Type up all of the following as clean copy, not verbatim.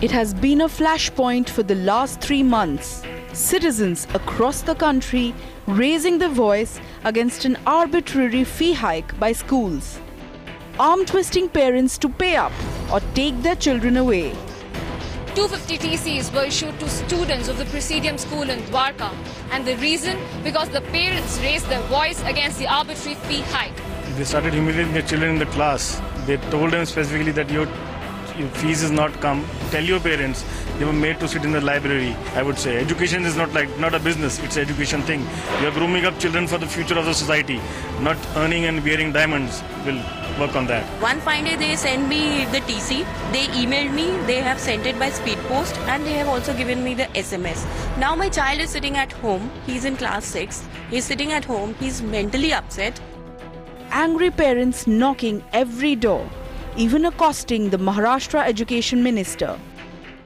It has been a flashpoint for the last 3 months. Citizens across the country raising their voice against an arbitrary fee hike by schools, arm-twisting parents to pay up or take their children away. 250 TCs were issued to students of the Presidium School in Dwarka, and the reason? Because the parents raised their voice against the arbitrary fee hike. They started humiliating their children in the class. They told them specifically that your fees is not come. Tell your parents. They were made to sit in the library. I would say education is not a business. It's an education thing. You are grooming up children for the future of the society. Not earning and wearing diamonds will work on that. One fine day they sent me the TC. They emailed me. They have sent it by speed post, and they have also given me the SMS. Now my child is sitting at home. He's in class 6. He's sitting at home. He's mentally upset. Angry parents knocking every door, even accosting the Maharashtra Education Minister.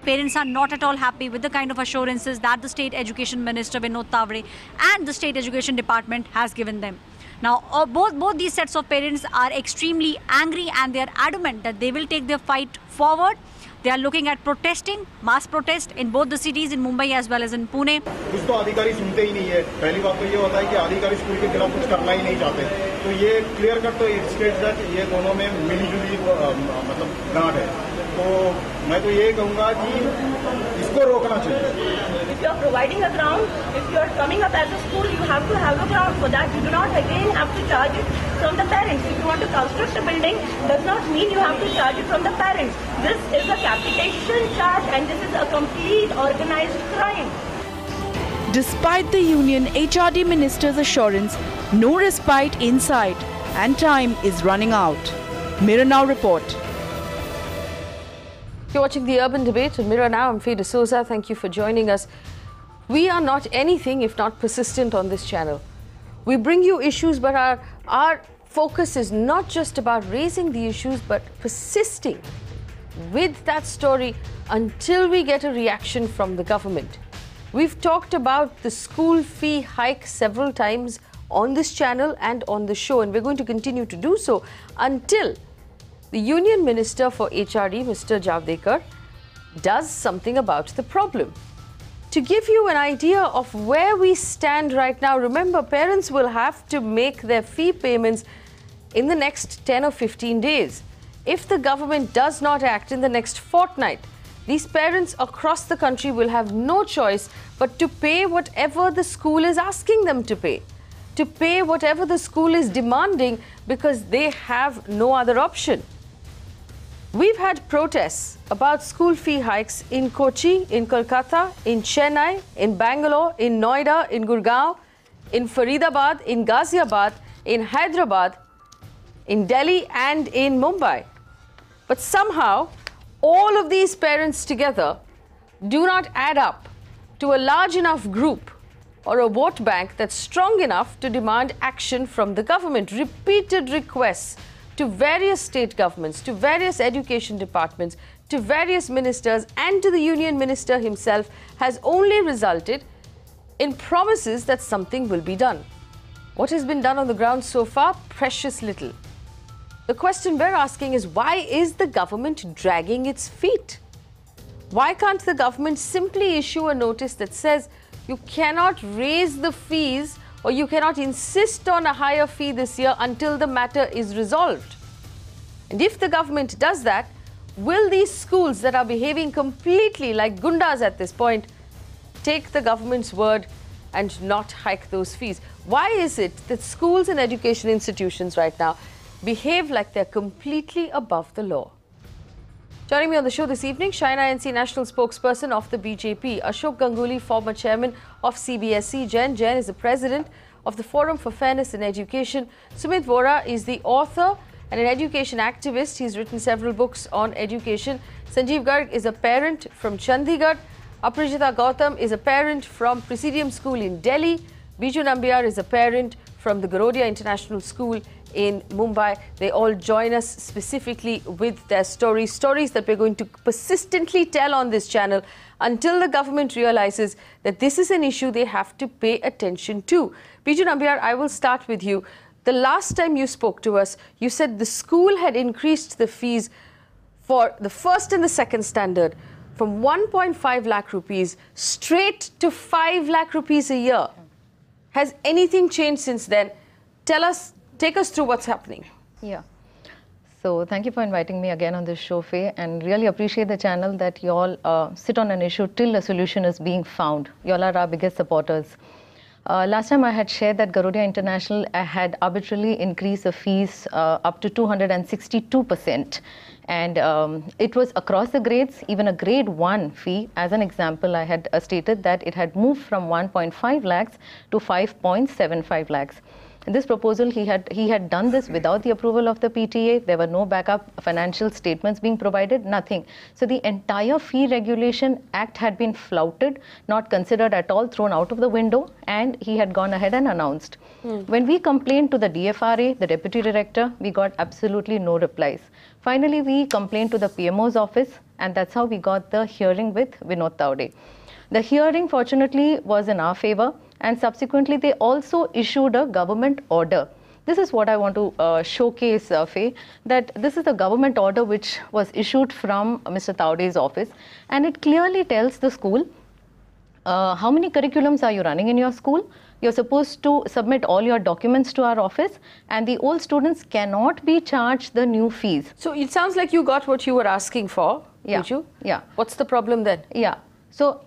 Parents are not at all happy with the kind of assurances that the State Education Minister Vinod Tavre and the State Education Department has given them. Now, both these sets of parents are extremely angry, and they are adamant that they will take their fight forward. They are looking at protesting, mass protest in both the cities, in Mumbai as well as in Pune. कुछ तो अधिकारी सुनते ही नहीं है। पहली बात तो ये होता है कि अधिकारी स्कूल के खिलाफ कुछ करना ही नहीं चाहते। तो ये क्लियर कट तो स्टेट्स दैट ये दोनों में मिलीजुली मतलब गांठ है। तो मैं तो ये कहूँगा कि इसको रोकना चाहिए। If you are providing a ground, if you are coming up as a school, you have to have a ground. For that, you do not again have to charge it from the parents. If you want to construct a building, does not mean you have to charge it from the parents. This is a capitation charge, and this is a complete organized crime. Despite the union HRD minister's assurance, no respite in sight, and time is running out. Mirror Now report. You're watching The Urban Debate on Mirror Now. I'm Faye D'Souza. Thank you for joining us. We are not anything if not persistent on this channel. We bring you issues, but our focus is not just about raising the issues, but persisting with that story until we get a reaction from the government. We've talked about the school fee hike several times on this channel and on the show, and we're going to continue to do so until the Union Minister for HRD, Mr. Javadekar, does something about the problem. To give you an idea of where we stand right now, remember, parents will have to make their fee payments in the next 10 or 15 days. If the government does not act in the next fortnight, these parents across the country will have no choice but to pay whatever the school is asking them to pay whatever the school is demanding, because they have no other option. We've had protests about school fee hikes in Kochi, in Kolkata, in Chennai, in Bangalore, in Noida, in Gurgaon, in Faridabad, in Ghaziabad, in Hyderabad, in Delhi and in Mumbai. But somehow, all of these parents together do not add up to a large enough group or a vote bank that's strong enough to demand action from the government. Repeated requests to various state governments, to various education departments, to various ministers and to the union minister himself has only resulted in promises that something will be done. What has been done on the ground so far? Precious little. The question we're asking is, why is the government dragging its feet? Why can't the government simply issue a notice that says you cannot raise the fees or you cannot insist on a higher fee this year until the matter is resolved? And if the government does that, will these schools that are behaving completely like gundas at this point take the government's word and not hike those fees? Why is it that schools and education institutions right now behave like they're completely above the law? Joining me on the show this evening, Shaina NC National Spokesperson of the BJP, Ashok Ganguly, former chairman of CBSE, Jayant Jain is the president of the Forum for Fairness in Education, Sumit Vohra is the author and an education activist. He's written several books on education. Sanjiv Garg is a parent from Chandigarh. Aprajita Gautam is a parent from Presidium School in Delhi. Biju Nambiar is a parent from the Garodia International School in Mumbai. They all join us specifically with their stories that we're going to persistently tell on this channel until the government realizes that this is an issue they have to pay attention to. Biju Nambiar, I will start with you. The last time you spoke to us, you said the school had increased the fees for the first and the second standard from 1.5 lakh rupees straight to 5 lakh rupees a year. Has anything changed since then? Tell us, take us through what's happening. Yeah. So thank you for inviting me again on this show, Faye, and really appreciate the channel that you all sit on an issue till a solution is being found. You all are our biggest supporters. Last time I had shared that Garudia International had arbitrarily increased the fees up to 262%. And it was across the grades, even a grade 1 fee. As an example, I had stated that it had moved from 1.5 lakhs to 5.75 lakhs. In this proposal, he had done this without the approval of the PTA. There were no backup financial statements being provided, nothing. So the entire Fee Regulation Act had been flouted, not considered at all, thrown out of the window, and he had gone ahead and announced. When we complained to the DFRA, the Deputy Director, we got absolutely no replies. Finally, we complained to the PMO's office, and that's how we got the hearing with Vinod Taude. The hearing, fortunately, was in our favor, and subsequently they also issued a government order. This is what I want to showcase, Faye, that this is the government order which was issued from Mr. Taude's office, and it clearly tells the school how many curriculums are you running in your school. You're supposed to submit all your documents to our office, and the old students cannot be charged the new fees. So it sounds like you got what you were asking for, Yeah. did you? Yeah. What's the problem then? Yeah. So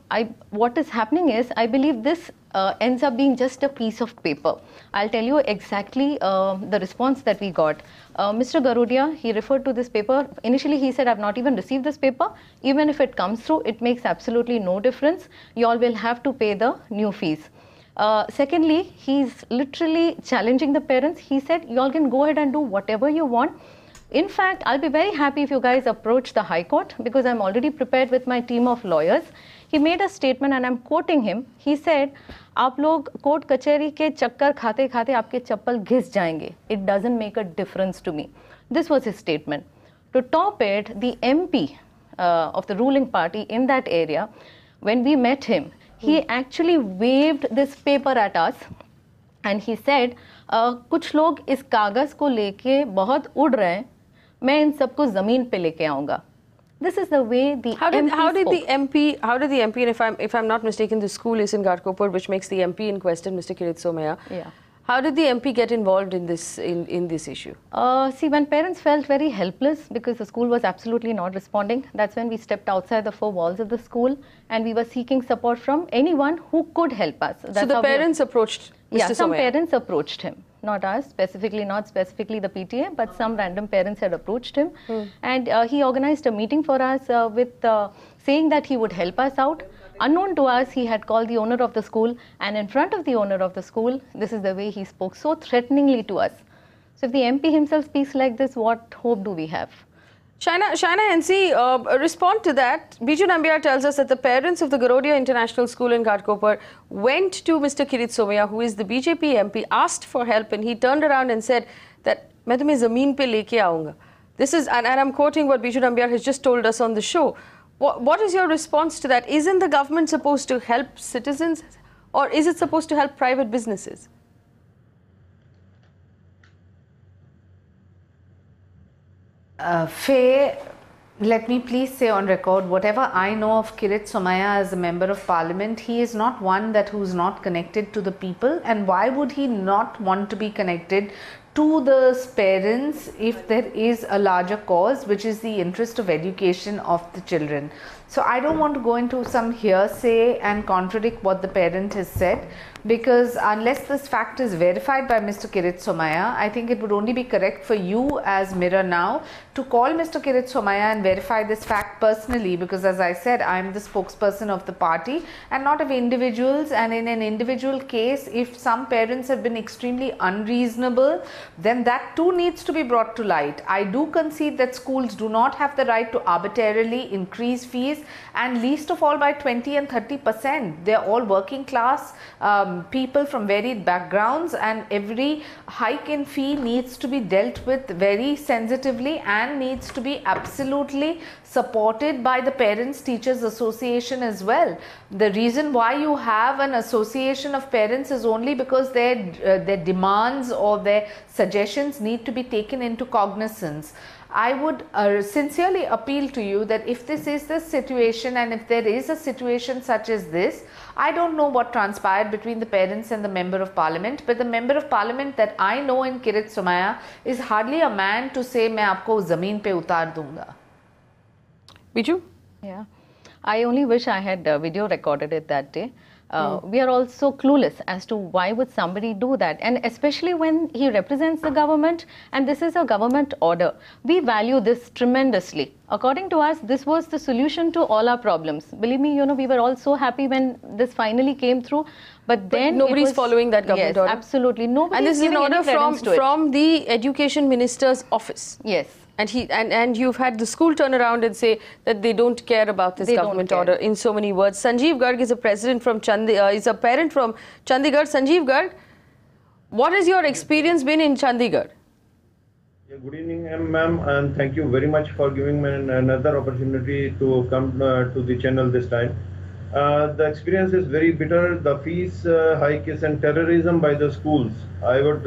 what is happening is, I believe this ends up being just a piece of paper. I'll tell you exactly the response that we got. Mr. Garudia, he referred to this paper. Initially, he said, I've not even received this paper. Even if it comes through, it makes absolutely no difference. You all will have to pay the new fees. Secondly, he's literally challenging the parents. He said, you all can go ahead and do whatever you want. In fact, I'll be very happy if you guys approach the High Court, because I'm already prepared with my team of lawyers. He made a statement, and I'm quoting him. He said, "आप लोग court कचहरी के चक्कर खाते खाते आपके चप्पल घिस जाएंगे. It doesn't make a difference to me." This was his statement. To top it, the MP of the ruling party in that area, when we met him, he actually waved this paper at us, and he said, कुछ लोग इस कागज को लेके बहुत उड़ रहे हैं. मैं इन सबको जमीन पे लेके आऊंगा. This is the way the MP spoke. How did the MP, and if I'm not mistaken, the school is in Ghatkopar, which makes the MP in question, Mr. Kirit Somaya. Yeah. How did the MP get involved in this issue? See, when parents felt very helpless because the school was absolutely not responding, that's when we stepped outside the four walls of the school, and we were seeking support from anyone who could help us. So the parents approached Mr. Yeah, some Somaya. parents approached him. Not us, not specifically the PTA, but some random parents had approached him. And he organized a meeting for us with saying that he would help us out. Unknown to us, he had called the owner of the school, and in front of the owner of the school, this is the way he spoke so threateningly to us. So if the MP himself speaks like this, what hope do we have? Shaina NC, respond to that. Biju Nambiar tells us that the parents of the Garudia International School in Ghatkopar went to Mr. Kirit Somaya, who is the BJP MP, asked for help, and he turned around and said that "मैं तुम्हें ज़मीन पे लेके आऊँगा." This is, and I'm quoting what Biju Nambiar has just told us on the show. What is your response to that? Isn't the government supposed to help citizens, or is it supposed to help private businesses? Faye, let me please say on record, whatever I know of Kirit Somaya as a member of parliament, he is not one who's not connected to the people. And why would he not want to be connected to the parents if there is a larger cause, which is the interest of education of the children? So I don't want to go into some hearsay and contradict what the parent has said, because unless this fact is verified by Mr. Kirit Somaya, I think it would only be correct for you as Mirror Now to call Mr. Kirit Somaya and verify this fact personally, because as I said, I am the spokesperson of the party and not of individuals. And in an individual case, if some parents have been extremely unreasonable, then that too needs to be brought to light. I do concede that schools do not have the right to arbitrarily increase fees, and least of all by 20 and 30%. They are all working class people from varied backgrounds, and every hike in fee needs to be dealt with very sensitively and needs to be absolutely supported by the Parents Teachers Association as well. The reason why you have an association of parents is only because their demands or their suggestions need to be taken into cognizance. I would sincerely appeal to you that if this is the situation, and if there is a situation such as this, I don't know what transpired between the parents and the Member of Parliament, but the Member of Parliament that I know in Kirit Somaiya is hardly a man to say, "Main aapko zameen pe utar dunga." Biju? Yeah, I only wish I had video recorded it that day. We are also clueless as to why would somebody do that, and especially when he represents the government and this is a government order. We value this tremendously. According to us, this was the solution to all our problems. Believe me, we were all so happy when this finally came through, but then nobody's following that government order. Absolutely, nobody. And this is an order from the Education Minister's office. Yes. And you've had the school turn around and say that they don't care about this government order in so many words. Sanjiv Garg is a parent from Chandigarh. Sanjiv Garg, what has your experience been in Chandigarh? Yeah, good evening, ma'am, and thank you very much for giving me another opportunity to come to the channel this time. The experience is very bitter. The fees hike is an terrorism by the schools. I would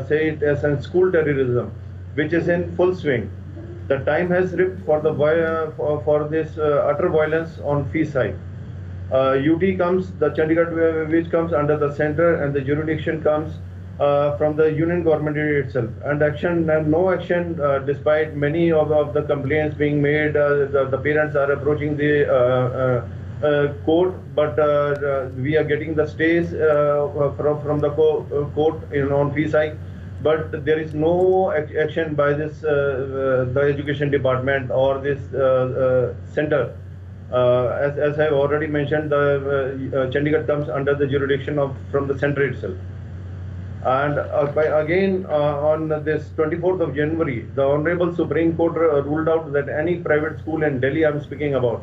say it as a school terrorism, which is in full swing. The time has ripped for this utter violence on fees hike. UT comes, the Chandigarh, which comes under the center, and the jurisdiction comes from the union government itself. And no action, despite many of the complaints being made. The parents are approaching the court, but we are getting the stays from the court on fees hike. But there is no action by this the education department or this center. As I have already mentioned, the Chandigarh comes under the jurisdiction from the center itself. And again, on this 24th of January, the Honorable Supreme Court ruled out that any private school in Delhi, I am speaking about,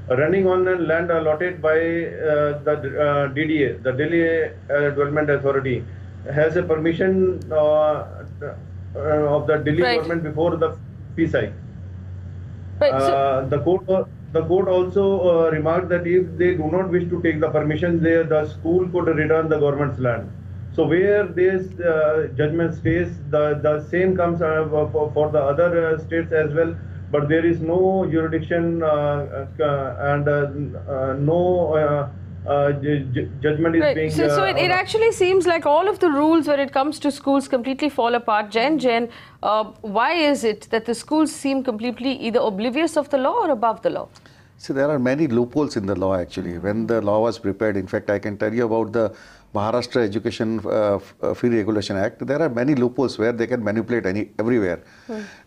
running on land allotted by the DDA, the Delhi Development Authority, has a permission of the Delhi government before the fees hike. The court also remarked that if they do not wish to take the permission, the school could return the government's land. So where this judgment stays, the same comes for the other states as well. But there is no jurisdiction and no judgment is being... So it actually seems like all of the rules when it comes to schools completely fall apart. Jayant Jain, why is it that the schools seem completely either oblivious of the law or above the law? See, there are many loopholes in the law actually. When the law was prepared, in fact, I can tell you about the Maharashtra Education Fee Regulation Act. There are many loopholes where they can manipulate everywhere.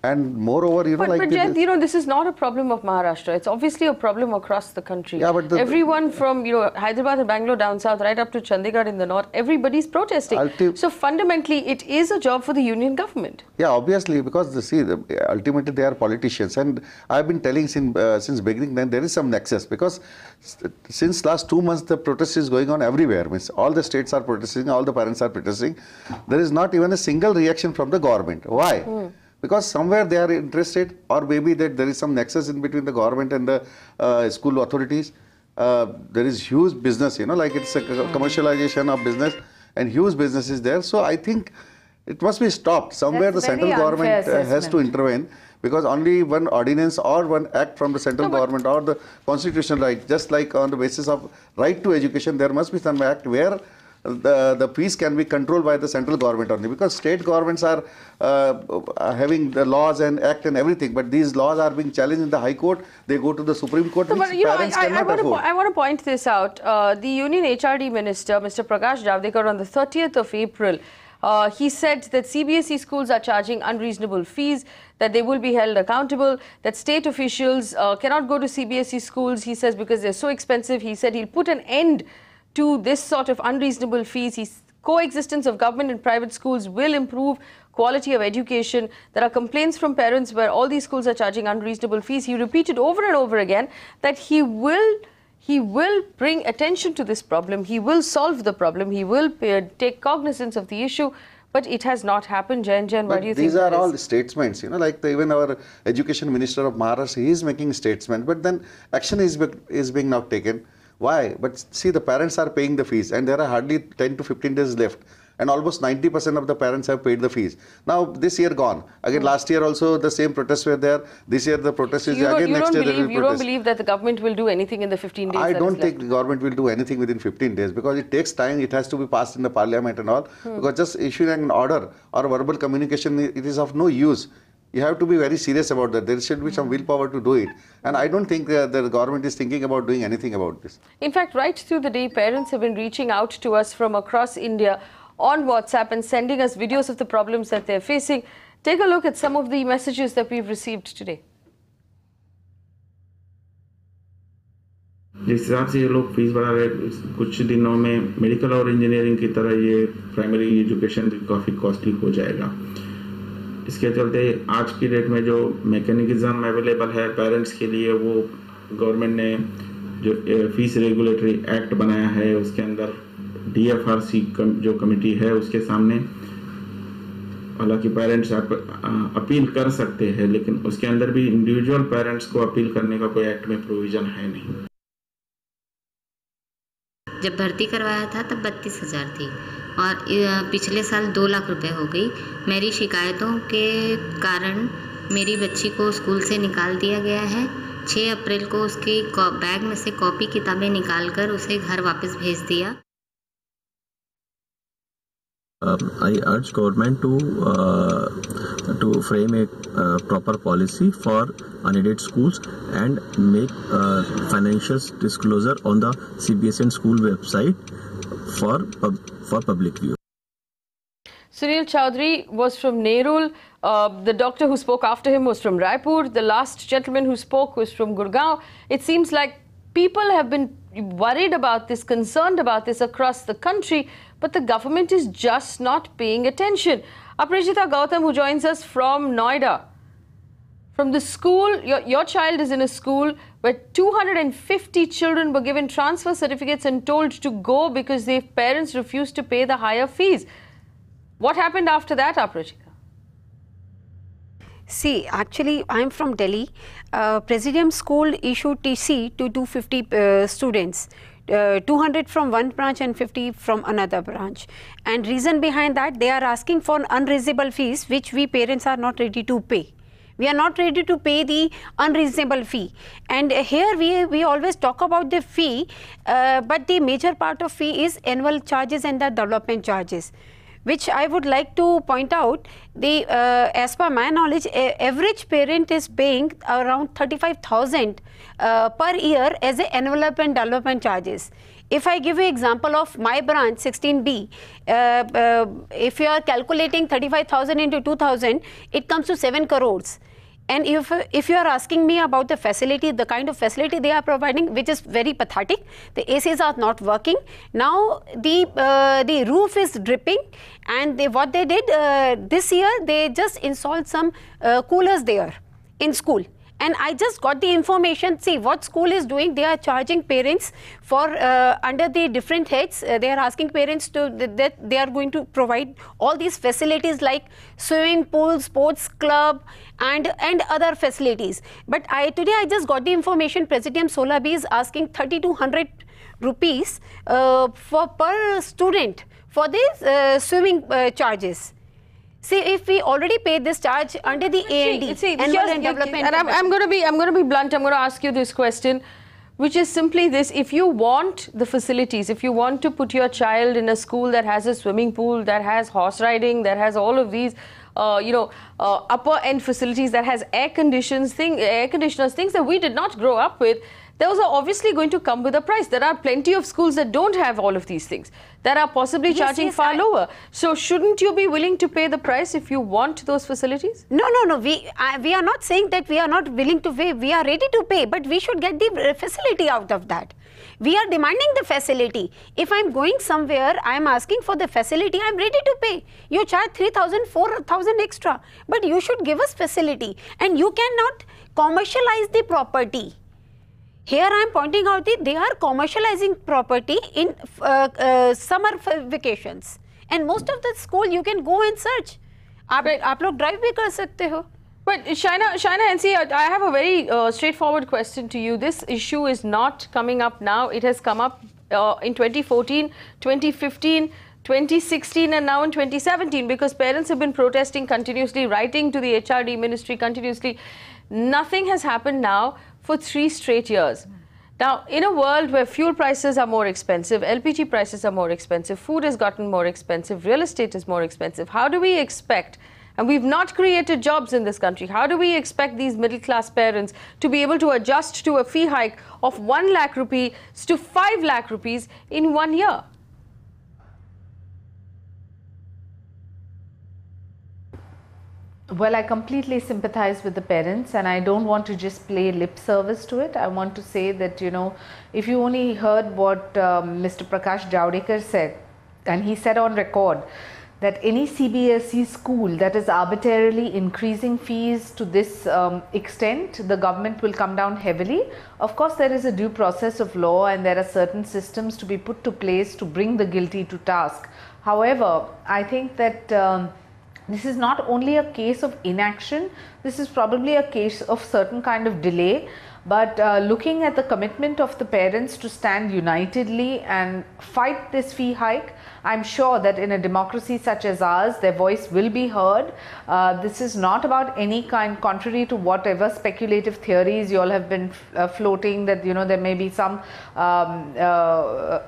And moreover, but Jayant, this is not a problem of Maharashtra. It's obviously a problem across the country. Yeah, but everyone from Hyderabad and Bangalore down south, right up to Chandigarh in the north, everybody's protesting. So fundamentally, it is a job for the union government. Yeah, obviously, because ultimately they are politicians, and I've been telling since beginning then there is some nexus, because since last 2 months the protest is going on everywhere. Means all the states are protesting, all the parents are protesting. There is not even a single reaction from the government. Why? Because somewhere they are interested, or maybe that there is some nexus in between the government and the school authorities. There is huge business, like it's a commercialization of business, and huge business is there. So I think it must be stopped. Somewhere the central government has to intervene, because only one ordinance or one act from the central government or the constitutional right, just like on the basis of right to education, there must be some act where the fees can be controlled by the central government only, because state governments are having the laws and act and everything, but these laws are being challenged in the High Court. They go to the Supreme Court, which parents cannot afford. I want to point this out. The Union HRD Minister, Mr. Prakash Javadekar, on the 30th of April, he said that CBSE schools are charging unreasonable fees, that they will be held accountable, that state officials cannot go to CBSE schools, he says, because they're so expensive. He said he'll put an end to this sort of unreasonable fees. Coexistence of government and private schools will improve quality of education. There are complaints from parents where all these schools are charging unreasonable fees. He repeated over and over again that he will bring attention to this problem. He will solve the problem. He will take cognizance of the issue. But it has not happened. Jayant Jain, what do you think? These are all statements, like even our Education Minister of Maharashtra, he is making statements, but then action is being now taken. Why? But see, the parents are paying the fees and there are hardly 10 to 15 days left. and almost 90% of the parents have paid the fees. Now this year gone. Again, last year also the same protests were there. This year the protest is again next year. You don't believe that the government will do anything in the 15 days? I don't think the government will do anything within 15 days because it takes time. It has to be passed in the parliament and all. Because just issuing an order or verbal communication, it is of no use. You have to be very serious about that. There should be some willpower to do it. And I don't think the government is thinking about doing anything about this. In fact, right through the day, parents have been reaching out to us from across India on WhatsApp and sending us videos of the problems that they're facing. Take a look at some of the messages that we've received today. जिस हिसाब से ये लोग fees बढ़ा रहे कुछ दिनों में मेडिकल और इंजीनियरिंग की तरह ये प्राइमरी एजुकेशन काफ़ी कॉस्टली हो जाएगा। इसके चलते आज की डेट में जो मैकेनिज्म अवेलेबल है पेरेंट्स के लिए वो गवर्नमेंट ने जो फीस रेगुलेटरी एक्ट बनाया है उसके अंदर DFRC जो कमेटी है उसके सामने हालांकि पेरेंट्स अपील कर सकते हैं लेकिन उसके अंदर भी इंडिविजुअल पेरेंट्स को अपील करने का कोई एक्ट में प्रोविजन है नहीं। जब भर्ती करवाया था तब 32,000 थी और पिछले साल 2 लाख रुपए हो गई। मेरी शिकायतों के कारण मेरी बच्ची को स्कूल से निकाल दिया गया है। 6 अप्रैल को उसकी बैग में से कॉपी किताबें निकालकर उसे घर वापस भेज दिया। I urge government to frame a proper policy for unaided schools and make financial disclosure on the CBSE and school website for public view. Sunil Chowdhury was from Nerul. The doctor who spoke after him was from Raipur. The last gentleman who spoke was from Gurgaon. It seems like people have been worried about this, concerned about this across the country, but the government is just not paying attention. Aprajita Gautam, who joins us from Noida. From the school, your child is in a school where 250 children were given transfer certificates and told to go because their parents refused to pay the higher fees. What happened after that, Aprajita? See, actually, I am from Delhi. Presidium School issued TC to 250 students. 200 from one branch and 50 from another branch. And reason behind that, they are asking for unreasonable fees, which we parents are not ready to pay. We are not ready to pay the unreasonable fee. And here we always talk about the fee, but the major part of fee is annual charges and the development charges, which I would like to point out. As per my knowledge, average parent is paying around 35,000 per year as an envelope and development charges. If I give you example of my branch 16B, if you are calculating 35,000 into 2,000, it comes to 7 crores. And if you are asking me about the facility, the kind of facility they are providing, which is very pathetic, the ACs are not working. Now the roof is dripping, and what they did this year, they just installed some coolers there in school. And I just got the information. See what school is doing. They are charging parents for under the different heads. They are asking parents to that they are going to provide all these facilities like swimming pool, sports club, and other facilities. But today I just got the information. Presidium Solar B is asking 3,200 rupees for per student for these swimming charges. See, if we already paid this charge under the A&D, annual and development. And I'm going to be blunt. I'm going to ask you this question, which is simply this: if you want the facilities, if you want to put your child in a school that has a swimming pool, that has horse riding, that has all of these, upper end facilities, that has air conditioners, things that we did not grow up with, those are obviously going to come with a price. There are plenty of schools that don't have all of these things, that are possibly charging far lower. So shouldn't you be willing to pay the price if you want those facilities? No. We are not saying that we are not willing to pay. We are ready to pay, but we should get the facility out of that. We are demanding the facility. If I am going somewhere, I am asking for the facility, I am ready to pay. You charge 3,000, 4,000 extra, but you should give us facility. And you cannot commercialize the property. Here I am pointing out that they are commercializing property in summer vacations, and most of the school you can go and search. आप लोग drive भी कर सकते हो. But Shaina NC, I have a very straightforward question to you. This issue is not coming up now. It has come up in 2014, 2015, 2016 and now in 2017, because parents have been protesting continuously, writing to the HRD ministry continuously. Nothing has happened now for 3 straight years. Now, in a world where fuel prices are more expensive, LPG prices are more expensive, food has gotten more expensive, real estate is more expensive, how do we expect, and we've not created jobs in this country, how do we expect these middle class parents to be able to adjust to a fee hike of 1 lakh rupees to 5 lakh rupees in 1 year? Well, I completely sympathize with the parents, and I don't want to just play lip service to it. I want to say that, you know, if you only heard what Mr. Prakash Javadekar said, and he said on record that any CBSE school that is arbitrarily increasing fees to this extent, the government will come down heavily. Of course, there is a due process of law and there are certain systems to be put to place to bring the guilty to task. However, I think that this is not only a case of inaction, this is probably a case of certain kind of delay. But looking at the commitment of the parents to stand unitedly and fight this fee hike, I'm sure that in a democracy such as ours, their voice will be heard. This is not about any kind, contrary to whatever speculative theories you all have been floating, that, you know, there may be some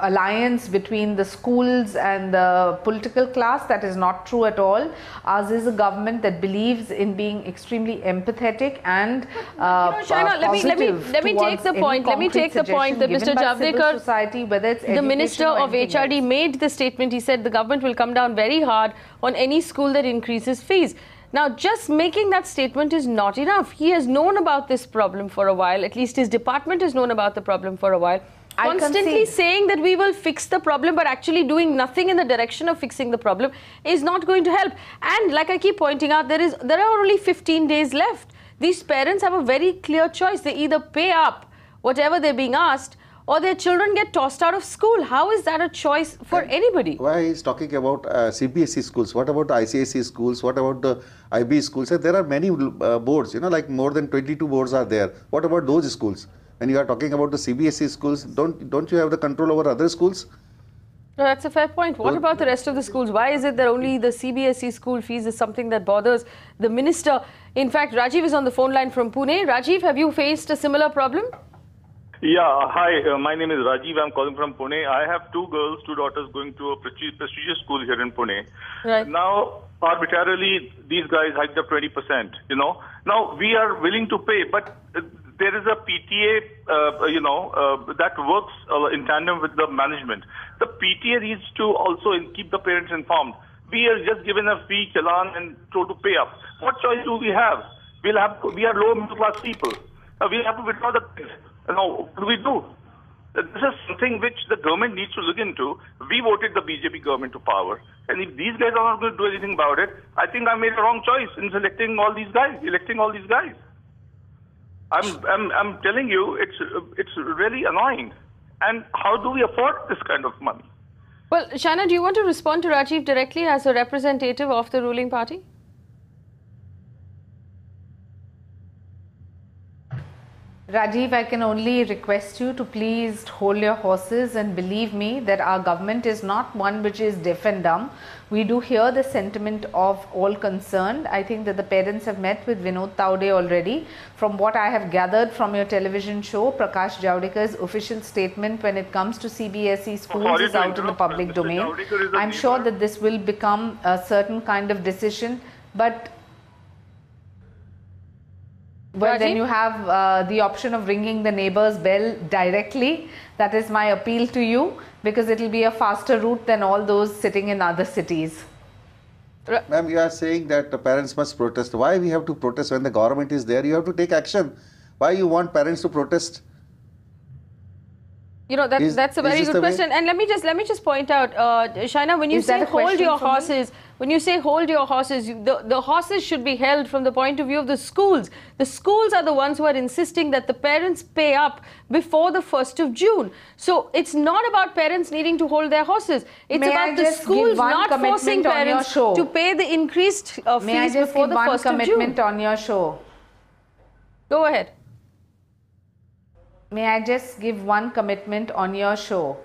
alliance between the schools and the political class. That is not true at all. Ours is a government that believes in being extremely empathetic and Shaina, let me take the point. Let me take the point that Mr. Javadekar, society, whether it's the Minister of HRD, made the statement. He said the government will come down very hard on any school that increases fees. Now, just making that statement is not enough. He has known about this problem for a while. At least his department has known about the problem for a while. Constantly saying that we will fix the problem, but actually doing nothing in the direction of fixing the problem is not going to help. And like I keep pointing out, there are only 15 days left. These parents have a very clear choice. They either pay up whatever they're being asked, or their children get tossed out of school. How is that a choice for anybody? Why he's talking about CBSE schools? What about ICSE schools? What about the IB schools? There are many boards, you know, like more than 22 boards are there. What about those schools? When you are talking about the CBSE schools, don't you have the control over other schools? No, that's a fair point. What about the rest of the schools? Why is it that only the CBSE school fees is something that bothers the minister? In fact, Rajiv is on the phone line from Pune. Rajiv, have you faced a similar problem? Yeah, hi, my name is Rajiv. I'm calling from Pune. I have 2 girls, 2 daughters going to a prestigious school here in Pune. Right. Now, arbitrarily, these guys hiked up 20%, you know. Now, we are willing to pay, but there is a PTA, that works in tandem with the management. The PTA needs to also keep the parents informed. We are just given a fee, challan, and told to pay up. What choice do we have? We are low middle class people. We have to withdraw the things. Now, what do we do? This is something which the government needs to look into. We voted the BJP government to power. And if these guys are not going to do anything about it, I think I made a wrong choice in electing all these guys. I'm telling you, it's really annoying. And how do we afford this kind of money? Well, Shaina, do you want to respond to Rajiv directly as a representative of the ruling party? Rajiv, I can only request you to please hold your horses and believe me that our government is not one which is deaf and dumb. We do hear the sentiment of all concerned. I think that the parents have met with Vinod Taude already. From what I have gathered from your television show, Prakash Javadekkar's official statement when it comes to CBSE schools is out in the public domain. I'm sure that this will become a certain kind of decision, but well, then you have the option of ringing the neighbor's bell directly. That is my appeal to you, because it will be a faster route than all those sitting in other cities. Ma'am, you are saying that the parents must protest. Why we have to protest when the government is there? You have to take action. Why you want parents to protest? You know, that's a very good question. And let me just point out, Shaina, when you say hold your horses, the horses should be held from the point of view of the schools. The schools are the ones who are insisting that the parents pay up before the 1st of June. So it's not about parents needing to hold their horses. It's about the schools not forcing parents to pay the increased fees before the 1st of June. May I just give one commitment on your show? Go ahead. May I just give one commitment on your show?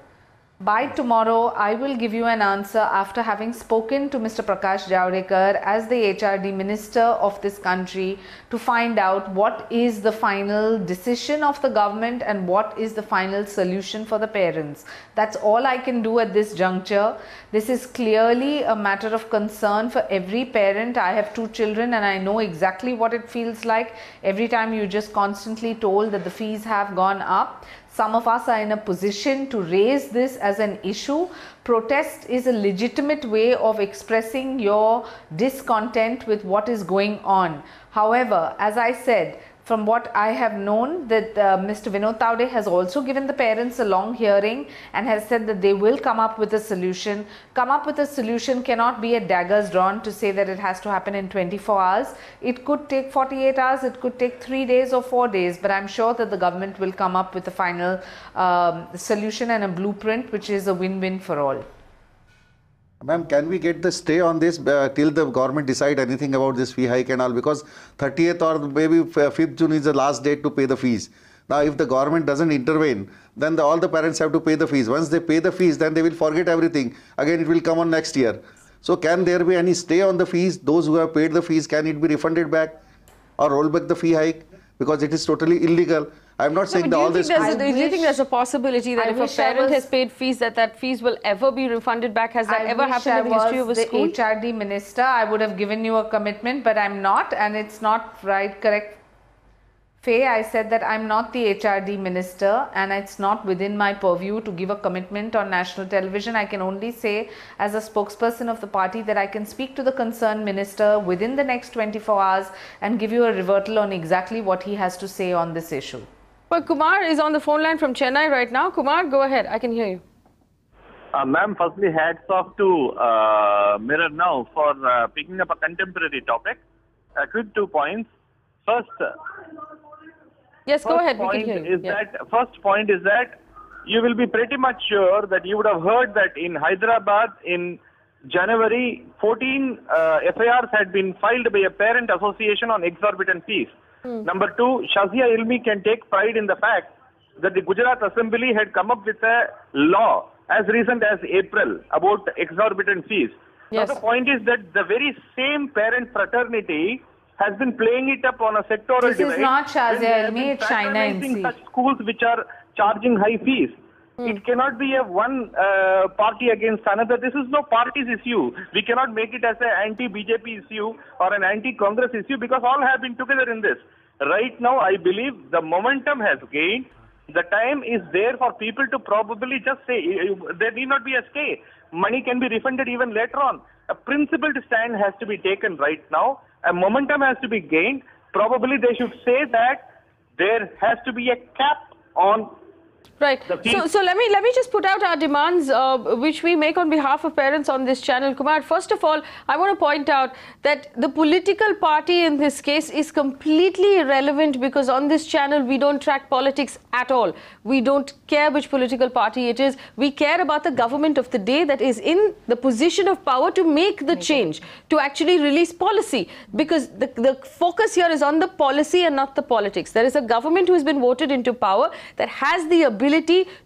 By tomorrow, I will give you an answer after having spoken to Mr. Prakash Javadekar as the HRD Minister of this country to find out what is the final decision of the government and what is the final solution for the parents. That's all I can do at this juncture. This is clearly a matter of concern for every parent. I have 2 children and I know exactly what it feels like every time you're just constantly told that the fees have gone up. Some of us are in a position to raise this as an issue. Protest is a legitimate way of expressing your discontent with what is going on. However, as I said, from what I have known, that Mr. Vinod Tawde has also given the parents a long hearing and has said that they will come up with a solution. Come up with a solution cannot be a daggers drawn to say that it has to happen in 24 hours. It could take 48 hours, it could take 3 days or 4 days, but I'm sure that the government will come up with a final solution and a blueprint which is a win-win for all. Ma'am, can we get the stay on this till the government decide anything about this fee hike and all? Because 30th or maybe 5th June is the last date to pay the fees. Now, if the government doesn't intervene, then all the parents have to pay the fees. Once they pay the fees, then they will forget everything. Again, it will come on next year. So, can there be any stay on the fees? Those who have paid the fees, can it be refunded back or roll back the fee hike? Because it is totally illegal. I'm not saying that all this. Do you think there's a possibility that if a parent has paid fees, that fees will ever be refunded back? Has that ever happened in the history of a school? I wish I was the HRD minister. I would have given you a commitment, but I'm not, and it's not right, correct. Faye, I said that I'm not the HRD minister and it's not within my purview to give a commitment on national television. I can only say as a spokesperson of the party that I can speak to the concerned minister within the next 24 hours and give you a reversal on exactly what he has to say on this issue. But Kumar is on the phone line from Chennai right now. Kumar, go ahead. I can hear you. Ma'am, firstly, hats off to Mirror Now for picking up a contemporary topic. Quick 2 points. First, yes, go ahead. We can hear you. First point is that you will be pretty much sure that you would have heard that in Hyderabad in January, 14 FIRs had been filed by a parent association on exorbitant fees. Number 2, Shazia Ilmi can take pride in the fact that the Gujarat Assembly had come up with a law as recent as April about exorbitant fees. Yes. Now the point is that the very same parent fraternity has been playing it up on a sectoral divide. This is not Shazia Ilmi, it's Shaina NC. Such schools which are charging high fees. It cannot be a one party against another. This is no party's issue. We cannot make it as an anti-BJP issue or an anti-Congress issue because all have been together in this. Right now, I believe the momentum has gained. The time is there for people to probably just say, there need not be a stay. Money can be refunded even later on. A principled stand has to be taken right now. A momentum has to be gained. Probably they should say that there has to be a cap on. Right. So let me just put out our demands, which we make on behalf of parents on this channel. Kumar, first of all, I want to point out that the political party in this case is completely irrelevant because on this channel we don't track politics at all. We don't care which political party it is. We care about the government of the day that is in the position of power to make the change, to actually release policy, because the focus here is on the policy and not the politics. There is a government who has been voted into power that has the ability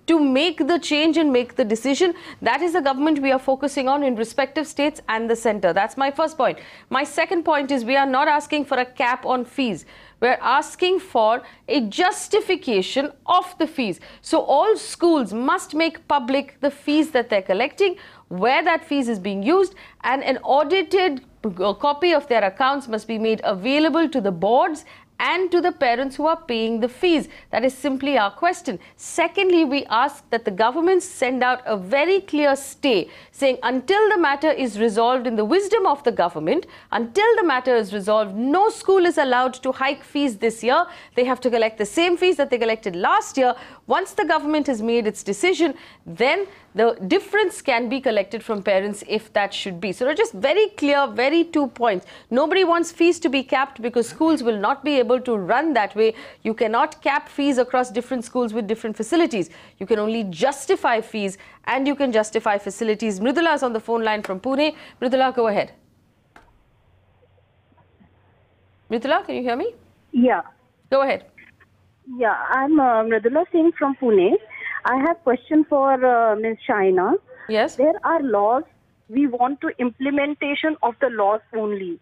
to make the change and make the decision. That is the government we are focusing on in respective states and the center. That's my first point. My second point is we are not asking for a cap on fees. We're asking for a justification of the fees. So all schools must make public the fees that they're collecting, where that fees is being used, and an audited copy of their accounts must be made available to the boards and to the parents who are paying the fees. That is simply our question. Secondly, we ask that the government send out a very clear stay saying until the matter is resolved in the wisdom of the government, until the matter is resolved, no school is allowed to hike fees this year. They have to collect the same fees that they collected last year. Once the government has made its decision, then the difference can be collected from parents if that should be. So they're just very clear, very 2 points. Nobody wants fees to be capped because schools will not be able to run that way. You cannot cap fees across different schools with different facilities. You can only justify fees and you can justify facilities. Mridula is on the phone line from Pune. Mridula, go ahead. Mridula, can you hear me? Yeah. Go ahead. Yeah, I'm Mridula Singh from Pune. I have question for Ms. Shaina. Yes. There are laws. We want to implementation of the laws only.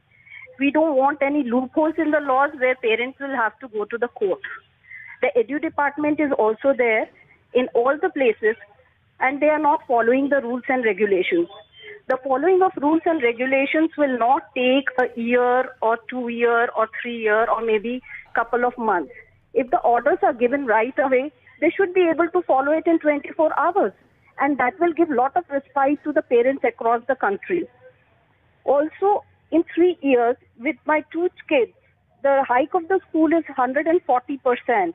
We don't want any loopholes in the laws where parents will have to go to the court. The Edu department is also there in all the places, and they are not following the rules and regulations. The following of rules and regulations will not take a year or 2 year or 3 year or maybe couple of months. If the orders are given right away, they should be able to follow it in 24 hours. And that will give lot of respite to the parents across the country. Also, in 3 years, with my 2 kids, the hike of the school is 140%.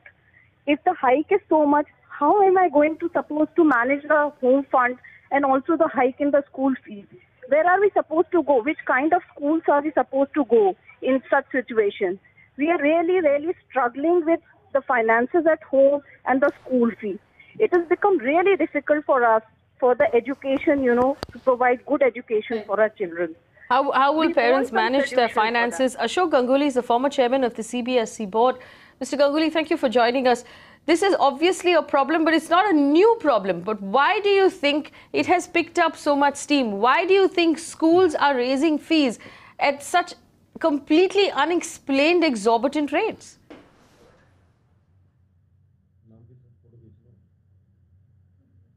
If the hike is so much, how am I going to supposed to manage the home fund and also the hike in the school fees? Where are we supposed to go? Which kind of schools are we supposed to go in such situations? We are really, really struggling with the finances at home and the school fee. It has become really difficult for us, for the education, to provide good education for our children. How will parents manage their finances? Ashok Ganguly is the former chairman of the CBSE board. Mr. Ganguly, thank you for joining us. This is obviously a problem, but it's not a new problem. But why do you think it has picked up so much steam? Why do you think schools are raising fees at such completely unexplained exorbitant rates?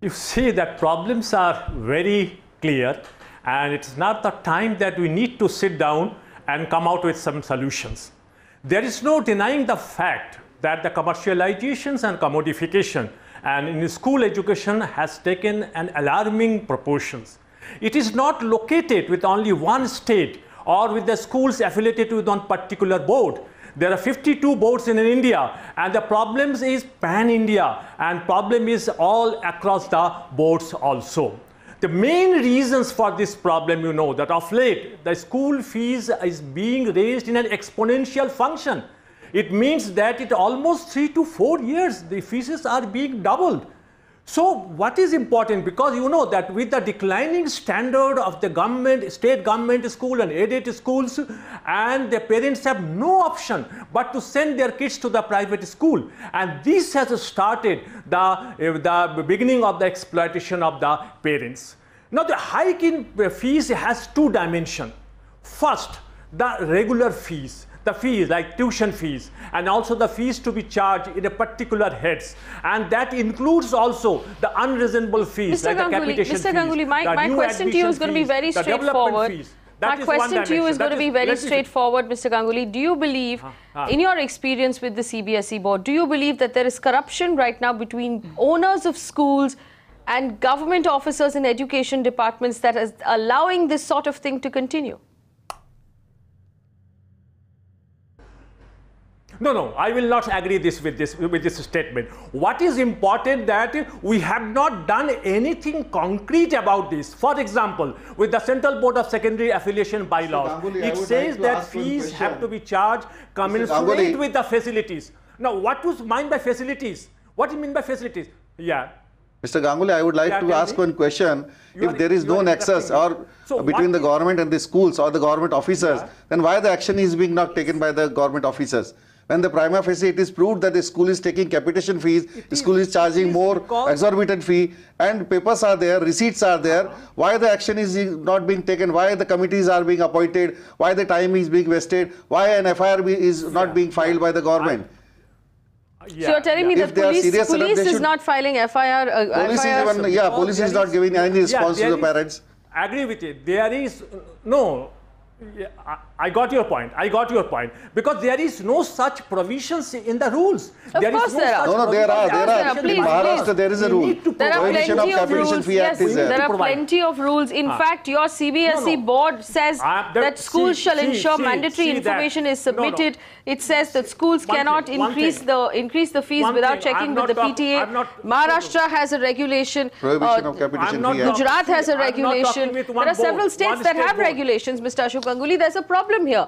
You see that problems are very clear, and it's not the time that we need to sit down and come out with some solutions. There is no denying the fact that the commercializations and commodification and in school education has taken an alarming proportions. It is not located with only one state or with the schools affiliated with one particular board. There are 52 boards in India, and the problem is pan-India, and problem is all across the boards also. The main reasons for this problem, that of late, the school fees is being raised in an exponential function. It means that it almost 3 to 4 years, the fees are being doubled. So what is important, because that with the declining standard of the government, state government school and aided schools, and the parents have no option but to send their kids to the private school. And this has started the beginning of the exploitation of the parents. Now the hike in fees has 2 dimensions. First, the regular fees. The fees like tuition fees, and also the fees to be charged in a particular heads, and that includes also the unreasonable fees Mr. like Ganguly, the capitation Mr. fees. Ganguly, my question to you is going to be very straightforward. My question to you is going to be very straightforward, Mr. Ganguly. Do you believe, in your experience with the CBSE board, do you believe that there is corruption right now between owners of schools and government officers in education departments that is allowing this sort of thing to continue? No, I will not agree with this statement. What is important that we have not done anything concrete about this. For example, with the Central Board of Secondary Affiliation bylaws, it says that fees have to be charged commensurate with the facilities. Now, what was meant by facilities? What do you mean by facilities? Yeah. Mr. Ganguly, I would like to ask one question. If there is no nexus or between the government and the schools or the government officers, then why the action is being not taken by the government officers? When the prima facie it is proved that the school is taking capitation fees, the school is charging more exorbitant fee, and papers are there, receipts are there, why the action is not being taken, why the committees are being appointed, why the time is being wasted, why an FIR is not being filed by the government? So you're telling me that police is not filing FIR? Police is not giving any response to the parents. Agree with it. There is no... I got your point. Because there is no such provisions in the rules. Of course there are. No, there are. In Maharashtra, there is a rule. There are plenty of rules. Yes, there are plenty of rules. In fact, your CBSE board says that schools shall ensure mandatory information is submitted. It says that schools cannot increase the fees without checking with the PTA. Maharashtra has a regulation. Gujarat has a regulation. There are several states that have regulations, Mr. Ashok Ganguly. There's a problem here.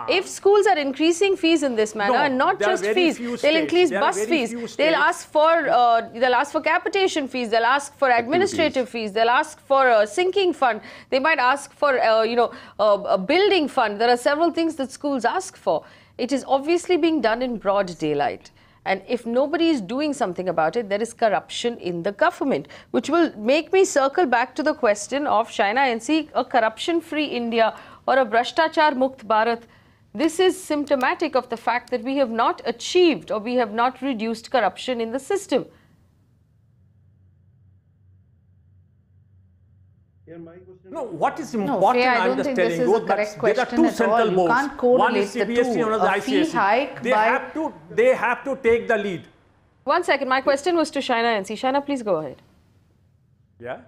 If schools are increasing fees in this manner, and not just fees, they'll increase bus fees. They'll ask for capitation fees. They'll ask for administrative fees. They'll ask for a sinking fund. They might ask for a building fund. There are several things that schools ask for. It is obviously being done in broad daylight. And if nobody is doing something about it, there is corruption in the government, which will make me circle back to the question of Shaina NC, a corruption-free India or a Bhrashtachar Mukt Bharat. This is symptomatic of the fact that we have not achieved or we have not reduced corruption in the system. No, what is important, I don't think this is a correct question at all. You can't correlate the two. A fee hike they have to take the lead. 1 second, my question was to Shaina NC. Shaina, please go ahead. Yeah.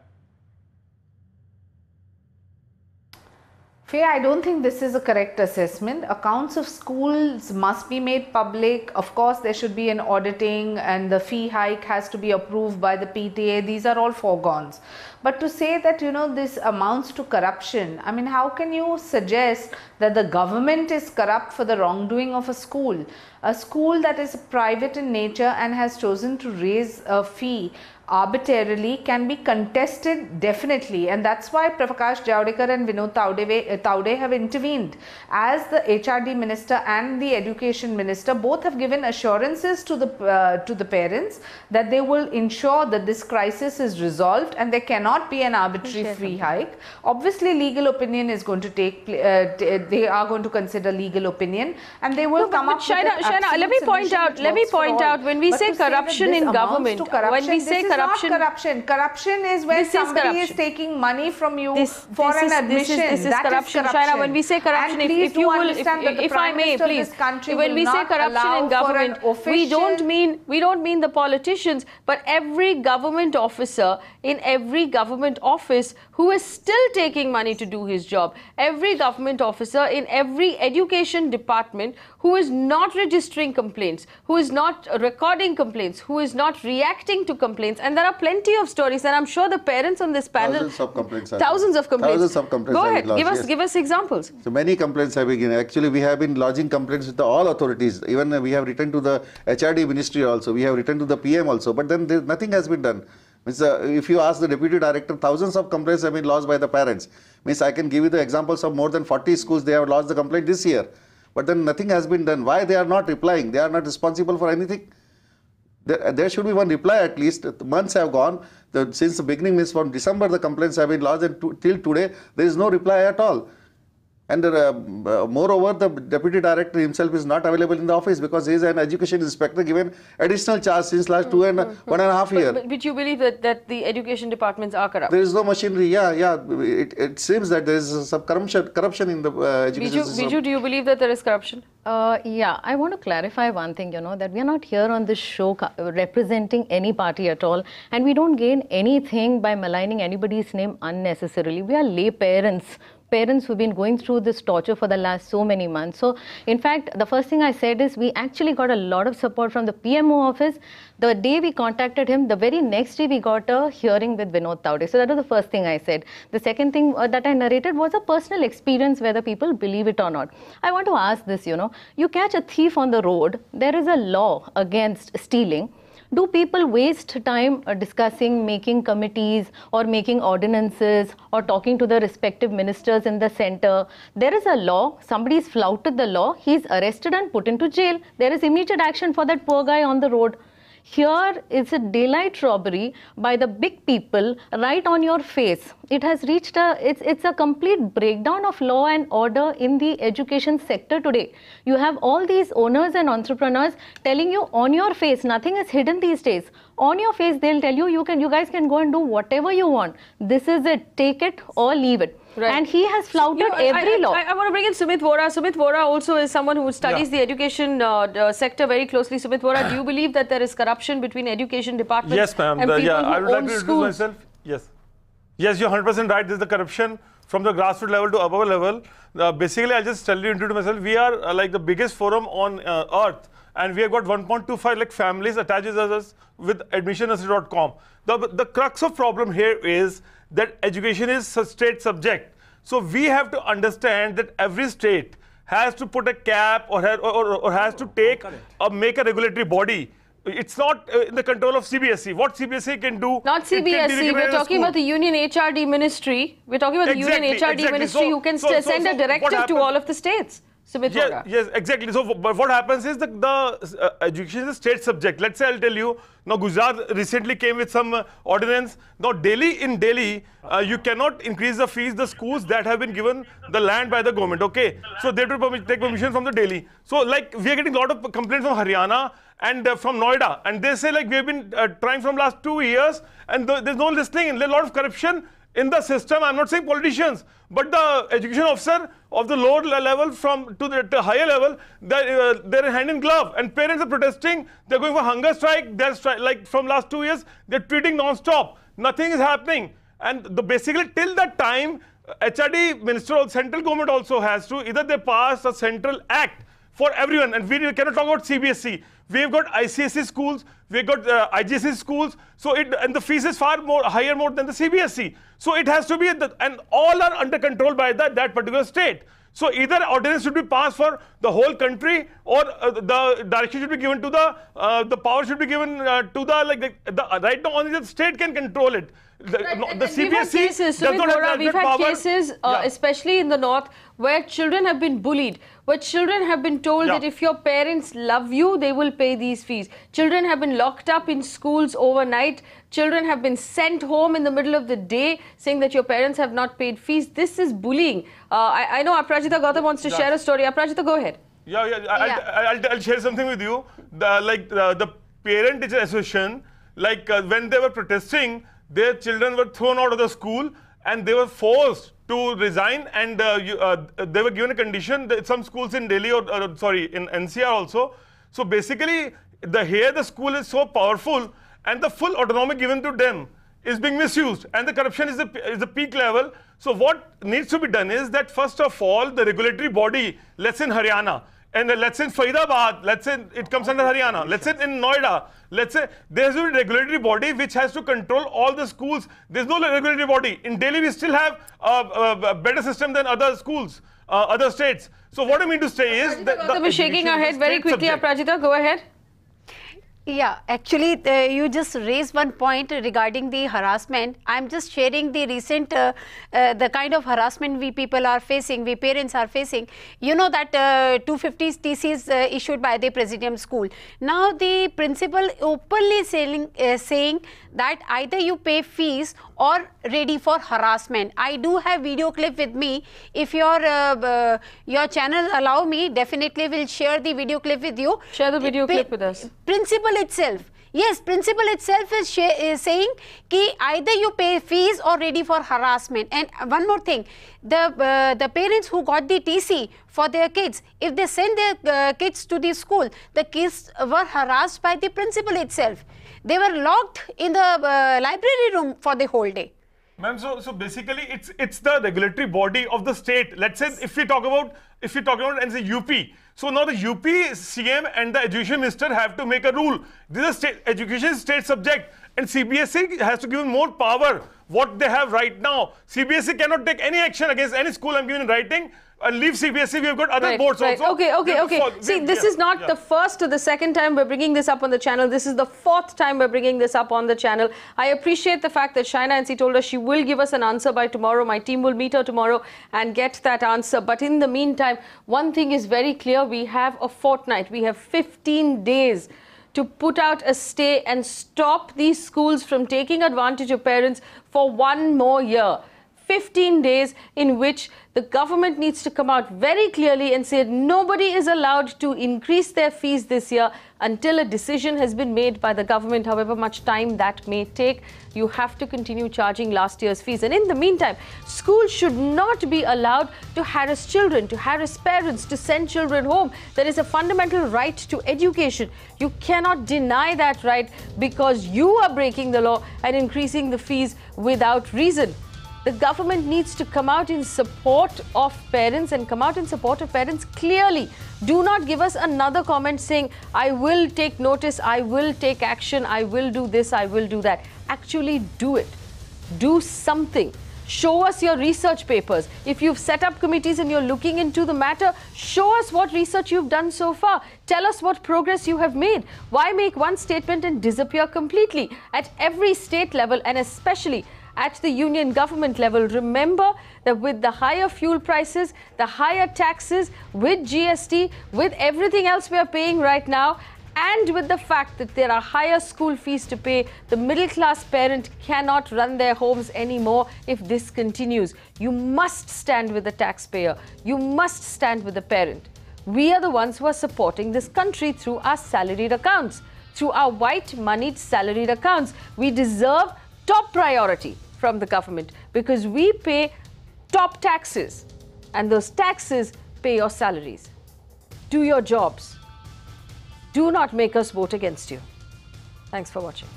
I don't think this is a correct assessment. Accounts of schools must be made public. Of course, there should be an auditing and the fee hike has to be approved by the PTA. These are all foregons. But to say that, you know, this amounts to corruption, I mean, how can you suggest that the government is corrupt for the wrongdoing of a school? A school that is private in nature and has chosen to raise a fee arbitrarily can be contested definitely, and that's why Prakash Javadekar and Vinod Taude have intervened. As the HRD minister and the education minister both have given assurances to the parents that they will ensure that this crisis is resolved and there cannot be an arbitrary fee hike. Obviously, legal opinion is going to take they are going to consider legal opinion and they will come up with Shaina, let me point out when we say corruption in government, when we say corruption. Corruption is when somebody is taking money from you for an admission. This is corruption. Shaina, when we say corruption, if I may, please, when we say corruption in government, we don't mean the politicians, but every government officer in every government office who is still taking money to do his job. Every government officer in every education department who is not registering complaints, who is not recording complaints, who is not reacting to complaints. And there are plenty of stories, and I'm sure the parents on this panel... Thousands of complaints. Thousands of complaints. Go ahead, give us examples. So many complaints have been given. Actually, we have been lodging complaints with all authorities. Even we have written to the HRD ministry also. We have written to the PM also. But then nothing has been done. Means, if you ask the deputy director, thousands of complaints have been lodged by the parents. Means I can give you the examples of more than 40 schools they have lodged the complaint this year. But then nothing has been done. Why they are not replying? They are not responsible for anything. There should be one reply at least. Months have gone. Since the beginning, means from December, the complaints have been lodged, and till today, there is no reply at all. And moreover, the deputy director himself is not available in the office because he is an education inspector given additional charge since last 1.5 years. But you believe that the education departments are corrupt? There is no machinery. Yeah. It seems that there is some corruption in the education system. Biju, do you believe that there is corruption? Yeah, I want to clarify one thing, that we are not here on this show representing any party at all, and we don't gain anything by maligning anybody's name unnecessarily. We are lay parents who've been going through this torture for the last so many months. So, in fact, the first thing I said is we actually got a lot of support from the PMO office. The day we contacted him, the very next day we got a hearing with Vinod Taude. So that was the first thing I said. The second thing that I narrated was a personal experience, whether people believe it or not. I want to ask this, you catch a thief on the road, there is a law against stealing. Do people waste time discussing, making committees or making ordinances or talking to the respective ministers in the center? There is a law, somebody's flouted the law, he's arrested and put into jail. There is immediate action for that poor guy on the road. Here is a daylight robbery by the big people right on your face. It has reached it's a complete breakdown of law and order in the education sector today. You have all these owners and entrepreneurs telling you on your face, nothing is hidden these days. On your face, they'll tell you, you guys can go and do whatever you want. This is it, take it or leave it. Right. And he has flouted every law. I want to bring in Sumit Vohra. Sumit Vohra also is someone who studies the education sector very closely. Sumit Vohra, do you believe that there is corruption between education departments? Yes, ma'am. I would like to introduce myself. Yes. Yes, you're 100% right. This is the corruption from the grassroots level to above level. Basically, I'll just introduce myself. We are like the biggest forum on earth. And we have got 1.25 lakh families attached with us with admissioners.com. The crux of problem here is that education is a state subject. So we have to understand that every state has to put a cap or has to take or make a regulatory body. It's not in the control of CBSE. What CBSE can do... Not CBSE. We're talking about the Union HRD Ministry. We're talking about the Union HRD Ministry who can send a directive to all of the states. Sumit Vohra. Yes, exactly. So, but what happens is the education is a state subject. Let's say I'll tell you, now Gujarat recently came with some ordinance. Now in Delhi, you cannot increase the fees, the schools that have been given the land by the government, okay? So they have to take permission from the Delhi. So like we are getting a lot of complaints from Haryana and from Noida. And they say like we have been trying from last 2 years and there's no listening. There's a lot of corruption in the system. I'm not saying politicians, but the education officer of the lower level to the higher level, they're hand in glove, and parents are protesting. They're going for hunger strike. Like from last 2 years, they're tweeting non-stop. Nothing is happening, and basically till that time, HRD minister or central government also has to either they pass a central act for everyone, and we cannot talk about CBSE. We've got ICSE schools, we've got IGSE schools, so and the fees is far higher than the CBSE. So it has to be, and all are under control by that particular state. So either ordinance should be passed for the whole country, or the direction should be given to the power should be given to right now only the state can control it. The CBSE does not have we've had power. cases, especially in the north, where children have been bullied, where children have been told that if your parents love you, they will pay these fees. Children have been locked up in schools overnight. Children have been sent home in the middle of the day saying that your parents have not paid fees. This is bullying. I know Aprajita Gautam wants to share a story. Aprajita, go ahead. I'll share something with you. The parent teacher association, when they were protesting, their children were thrown out of the school and they were forced to resign, and they were given a condition that some schools in Delhi in NCR also. So basically, the school is so powerful and the full autonomy given to them is being misused, and the corruption is the peak level. So what needs to be done is that first of all, the regulatory body, let's say in Haryana, and let's say in Faridabad, let's say it comes under Haryana, let's say in Noida, let's say there has to be a regulatory body which has to control all the schools. There's no regulatory body. In Delhi, we still have a better system than other schools, other states. So what I mean to say is that we're shaking our head very quickly. Aprajita, go ahead. Yeah, actually, you just raised one point regarding the harassment. I'm just sharing the recent, the kind of harassment we people are facing, we parents are facing. You know that 250 TCs issued by the Presidium School. Now the principal openly saying that either you pay fees or ready for harassment. I do have video clip with me. If your channel allow me, definitely will share the video clip with you. Share the video clip with us. Principal itself. Yes, principal itself is saying कि either you pay fees or ready for harassment. And one more thing, the parents who got the TC for their kids, if they send their kids to the school, the kids were harassed by the principal itself. They were locked in the library room for the whole day. Ma'am, so basically it's the regulatory body of the state. Let's say if we talk about and say UP. So now the UP CM and the education minister have to make a rule. This is education state subject, and CBSE has to give more power what they have right now. CBSE cannot take any action against any school I'm giving in writing. And leave CBSE, we've got other boards also. Okay. See, this is not the first or the second time we're bringing this up on the channel. This is the fourth time we're bringing this up on the channel. I appreciate the fact that Shaina NC told us she will give us an answer by tomorrow. My team will meet her tomorrow and get that answer. But in the meantime, one thing is very clear. We have a fortnight. We have 15 days to put out a stay and stop these schools from taking advantage of parents for one more year. 15 days in which the government needs to come out very clearly and say nobody is allowed to increase their fees this year until a decision has been made by the government, however much time that may take. You have to continue charging last year's fees. And in the meantime, schools should not be allowed to harass children, to harass parents, to send children home. There is a fundamental right to education. You cannot deny that right because you are breaking the law and increasing the fees without reason. The government needs to come out in support of parents and come out in support of parents clearly. Do not give us another comment saying, I will take notice, I will take action, I will do this, I will do that. Actually do it. Do something. Show us your research papers. If you've set up committees and you're looking into the matter, show us what research you've done so far. Tell us what progress you have made. Why make one statement and disappear completely? At every state level and especially at the union government level. Remember that with the higher fuel prices, the higher taxes, with GST, with everything else we are paying right now, and with the fact that there are higher school fees to pay, the middle class parent cannot run their homes anymore if this continues. You must stand with the taxpayer. You must stand with the parent. We are the ones who are supporting this country through our salaried accounts, through our white moneyed salaried accounts. We deserve top priority from the government because we pay top taxes, and those taxes pay your salaries. Do your jobs. Do not make us vote against you. Thanks for watching.